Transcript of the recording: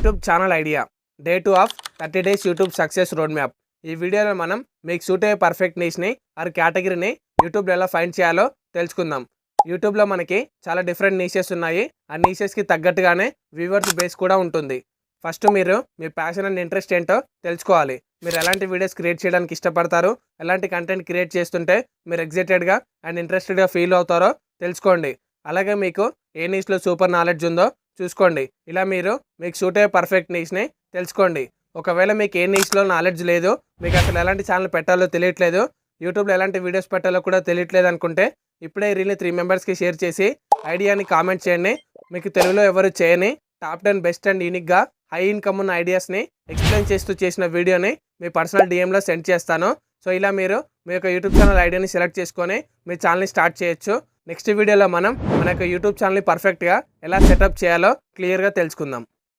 YouTube channel idea day 2 of 30 days YouTube success road map. ఈ వీడియోలో మనం మీకు సూట్ అయ్యే పర్ఫెక్ట్ నీష్ని ఆర్ కేటగిరీని యూట్యూబ్లో ఎలా ఫైండ్ చేయాలో తెలుసుకుందాం. యూట్యూబ్లో మనకి చాలా డిఫరెంట్ నీషెస్ ఉన్నాయి. ఆ నీషెస్కి తగ్గట్టుగానే వ్యూవర్స్ బేస్ కూడా ఉంటుంది. ఫస్ట్ మీరు మీ ప్యాషన్ అండ్ ఇంట్రెస్ట్ ఏంటో తెలుసుకోవాలి. మీరు ఎలాంటి వీడియోస్ క్రియేట్ చేయడానికి ఇష్టపడతారు, ఎలాంటి కంటెంట్ క్రియేట్ చేస్తుంటే మీరు ఎగ్జైటెడ్గా అండ్ ఇంట్రెస్టెడ్గా ఫీల్ అవుతారో తెలుసుకోండి. అలాగే మీకు ఏ నీష్లో సూపర్ నాలెడ్జ్ ఉందో చూసుకోండి. ఇలా మీరు మీకు సూట్ అయ్యే పర్ఫెక్ట్ నీష్ని తెలుసుకోండి. ఒకవేళ మీకు ఏ నీష్లో నాలెడ్జ్ లేదు, మీకు అసలు ఎలాంటి ఛానల్ పెట్టాలో తెలియట్లేదు, యూట్యూబ్లో ఎలాంటి వీడియోస్ పెట్టాలో కూడా తెలియట్లేదు అనుకుంటే ఇప్పుడే ఈ రీల్ని 3 మెంబర్స్కి షేర్ చేసి ఐడియాని కామెంట్ చేయండి. మీకు తెలుగులో ఎవరు చేయని టాప్ 10 బెస్ట్ అండ్ యూనిక్గా హై ఇన్కమ్ ఉన్న ఐడియాస్ని ఎక్స్ప్లెయిన్ చేస్తూ చేసిన వీడియోని మీ పర్సనల్ డిఎంలో సెండ్ చేస్తాను. సో ఇలా మీరు మీ యొక్క యూట్యూబ్ ఛానల్ ఐడియాని సెలెక్ట్ చేసుకొని మీ ఛానల్ని స్టార్ట్ చేయొచ్చు. నెక్స్ట్ వీడియోలో మనం మన యొక్క యూట్యూబ్ ఛానల్ని పర్ఫెక్ట్గా ఎలా సెటప్ చేయాలో క్లియర్గా తెలుసుకుందాం.